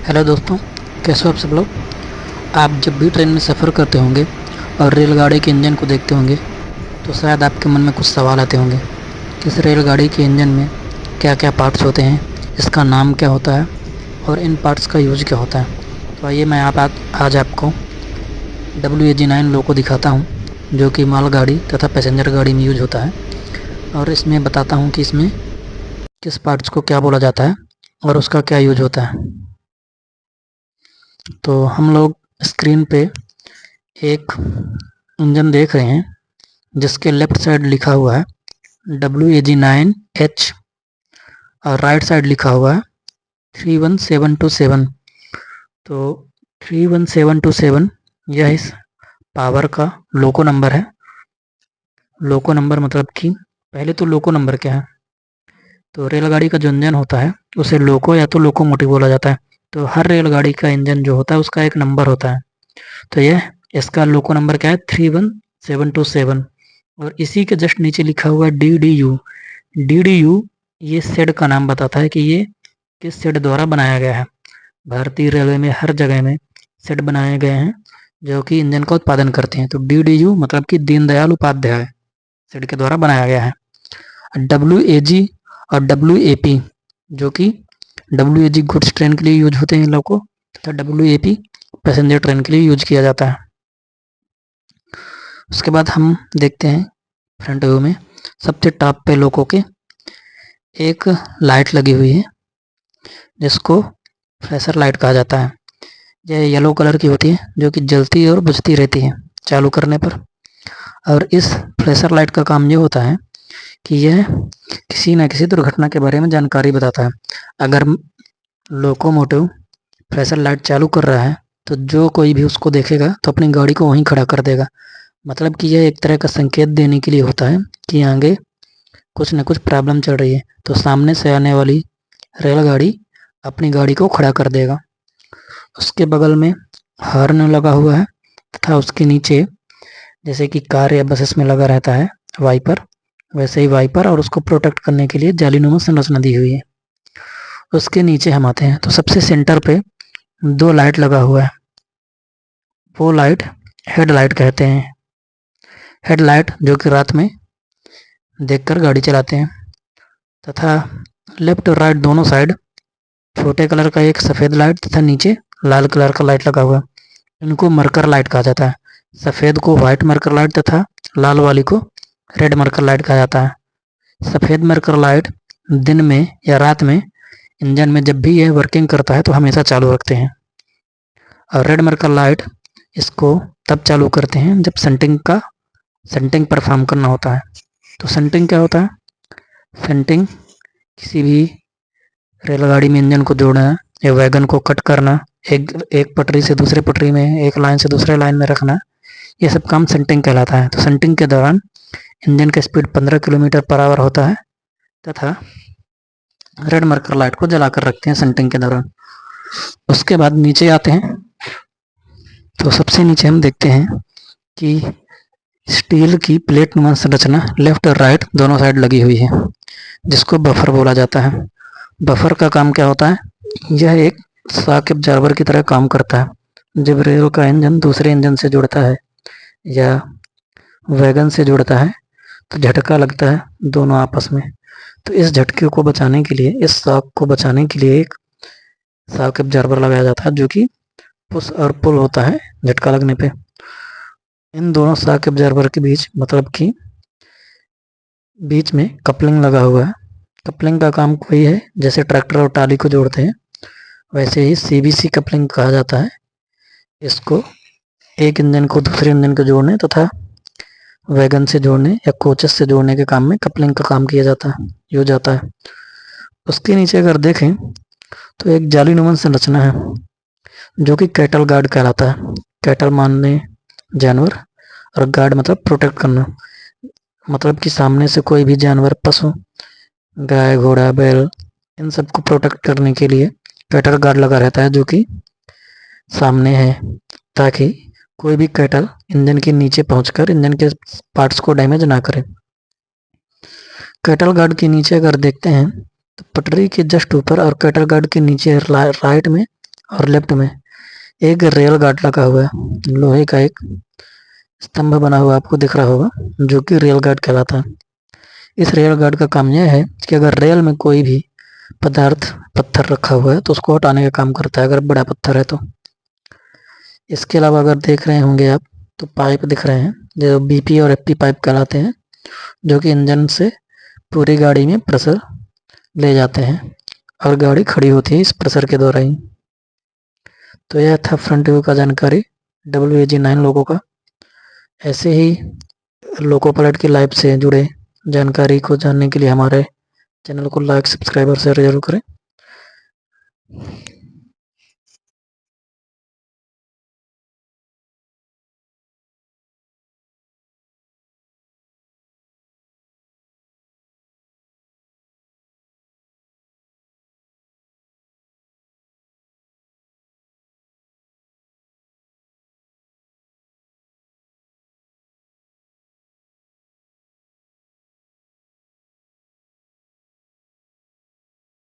Hello दोस्तों, कैसे हो आप सब लोग। आप जब भी ट्रेन में सफ़र करते होंगे और रेलगाड़ी के इंजन को देखते होंगे तो शायद आपके मन में कुछ सवाल आते होंगे कि इस रेलगाड़ी के इंजन में क्या क्या पार्ट्स होते हैं, इसका नाम क्या होता है और इन पार्ट्स का यूज क्या होता है। तो आइए मैं आज आपको WAG9 लोको दिखाता हूँ, जो कि मालगाड़ी तथा पैसेंजर गाड़ी में यूज होता है, और इसमें बताता हूँ कि इसमें किस पार्ट्स को क्या बोला जाता है और उसका क्या यूज होता है। तो हम लोग स्क्रीन पे एक इंजन देख रहे हैं जिसके लेफ्ट साइड लिखा हुआ है WAG9H और राइट साइड लिखा हुआ है 31727। तो 31727 यह इस पावर का लोको नंबर है। लोको नंबर मतलब कि पहले तो लोको नंबर क्या है, तो रेलगाड़ी का जो इंजन होता है उसे लोको या तो लोकोमोटिव बोला जाता है। तो हर रेलगाड़ी का इंजन जो होता है उसका एक नंबर होता है। तो यह इसका लोको नंबर क्या है 31727। और इसी के जस्ट नीचे लिखा हुआ है DDU। DDU ये शेड का नाम बताता है कि ये किस शेड द्वारा बनाया गया है। भारतीय रेलवे में हर जगह में शेड बनाए गए हैं जो कि इंजन का उत्पादन करते हैं। तो DDU मतलब कि दीनदयाल उपाध्याय शेड के द्वारा बनाया गया है। WAG और WAP जो कि WAG गुड्स ट्रेन के लिए यूज होते हैं लोको, तथा WAP पैसेंजर ट्रेन के लिए यूज किया जाता है। उसके बाद हम देखते हैं फ्रंट व्यू में सबसे टॉप पे लोको के एक लाइट लगी हुई है जिसको फ्लैशर लाइट कहा जाता है। यह येलो कलर की होती है जो कि जलती और बुझती रहती है चालू करने पर। और इस फ्लैशर लाइट का काम ये होता है कि यह किसी न किसी दुर्घटना के बारे में जानकारी बताता है। अगर लोकोमोटिव फ्लैशर लाइट चालू कर रहा है तो जो कोई भी उसको देखेगा तो अपनी गाड़ी को वहीं खड़ा कर देगा। मतलब कि यह एक तरह का संकेत देने के लिए होता है कि आगे कुछ न कुछ प्रॉब्लम चल रही है, तो सामने से आने वाली रेलगाड़ी अपनी गाड़ी को खड़ा कर देगा। उसके बगल में हॉर्न लगा हुआ है तथा उसके नीचे जैसे कि कार या बसेस में लगा रहता है वाइपर, वैसे ही वाइपर और उसको प्रोटेक्ट करने के लिए जालीनुमा संरचना दी हुई है। उसके नीचे हम आते हैं तो सबसे सेंटर पे दो लाइट लगा हुआ है। वो लाइट हेडलाइट कहते हैं। हेडलाइट जो कि रात में देखकर गाड़ी चलाते हैं। तथा लेफ्ट और राइट दोनों साइड छोटे कलर का एक सफ़ेद लाइट तथा नीचे लाल कलर का लाइट लगा हुआ है। इनको मरकर लाइट कहा जाता है। सफ़ेद को व्हाइट मरकर लाइट तथा लाल वाली को रेड मरकर लाइट कहा जाता है। सफ़ेद मरकर लाइट दिन में या रात में इंजन में जब भी यह वर्किंग करता है तो हमेशा चालू रखते हैं। और रेड मरकर लाइट इसको तब चालू करते हैं जब सेंटिंग परफॉर्म करना होता है। तो सेंटिंग क्या होता है? सेंटिंग किसी भी रेलगाड़ी में इंजन को जोड़ना या वैगन को कट करना, एक पटरी से दूसरे पटरी में, एक लाइन से दूसरे लाइन में रखना, ये सब काम सेंटिंग कहलाता है। तो सेंटिंग के दौरान इंजन का स्पीड 15 किलोमीटर पर आवर होता है तथा रेड मरकर लाइट को जलाकर रखते हैं सेंटिंग के दौरान। उसके बाद नीचे आते हैं तो सबसे नीचे हम देखते हैं कि स्टील की प्लेट नुमा संरचना लेफ्ट और राइट दोनों साइड लगी हुई है जिसको बफर बोला जाता है। बफर का काम क्या होता है? यह एक शॉक एब्जॉर्बर की तरह काम करता है। जब रेल का इंजन दूसरे इंजन से जुड़ता है या वैगन से जुड़ता है तो झटका लगता है दोनों आपस में। तो इस झटके को बचाने के लिए, इस शॉक को बचाने के लिए एक शॉक एब्जॉर्बर लगाया जाता है जो कि पुश और पुल होता है झटका लगने पे। इन दोनों शॉक एब्जॉर्बर के बीच मतलब कि बीच में कपलिंग लगा हुआ है। कपलिंग का काम वही है जैसे ट्रैक्टर और ट्राली को जोड़ते हैं, वैसे ही CBC कपलिंग कहा जाता है। इसको एक इंजन को दूसरे इंजन को जोड़ने तथा वैगन से जोड़ने या कोचेस से जोड़ने के काम में कपलिंग का काम किया जाता है, यूज जाता है। उसके नीचे अगर देखें तो एक जालीनुमा संरचना है जो कि कैटल गार्ड कहलाता है। कैटल मानने जानवर और गार्ड मतलब प्रोटेक्ट करना, मतलब कि सामने से कोई भी जानवर, पशु, गाय, घोड़ा, बैल, इन सबको प्रोटेक्ट करने के लिए कैटल गार्ड लगा रहता है जो कि सामने है, ताकि कोई भी कैटल इंजन के नीचे पहुंचकर इंजन के पार्ट्स को डैमेज ना करे। कैटल गार्ड के नीचे अगर देखते हैं तो पटरी के जस्ट ऊपर और कैटल गार्ड के नीचे राइट में और लेफ्ट में एक रेल गार्ड लगा हुआ है, लोहे का एक स्तंभ बना हुआ आपको दिख रहा होगा, जो कि रेल गार्ड कहलाता है। इस रेल गार्ड का काम यह है कि अगर रेल में कोई भी पदार्थ पत्थर रखा हुआ है तो उसको हटाने का काम करता है, अगर बड़ा पत्थर है तो। इसके अलावा अगर देख रहे होंगे आप तो पाइप दिख रहे हैं, जो बीपी और एफपी पाइप कहलाते हैं, जो कि इंजन से पूरी गाड़ी में प्रेशर ले जाते हैं और गाड़ी खड़ी होती है इस प्रेशर के द्वारा ही। तो यह था फ्रंट व्यू का जानकारी WAG9 लोगों का। ऐसे ही लोको पायलट की लाइफ से जुड़े जानकारी को जानने के लिए हमारे चैनल को लाइक, सब्सक्राइब और शेयर जरूर करें।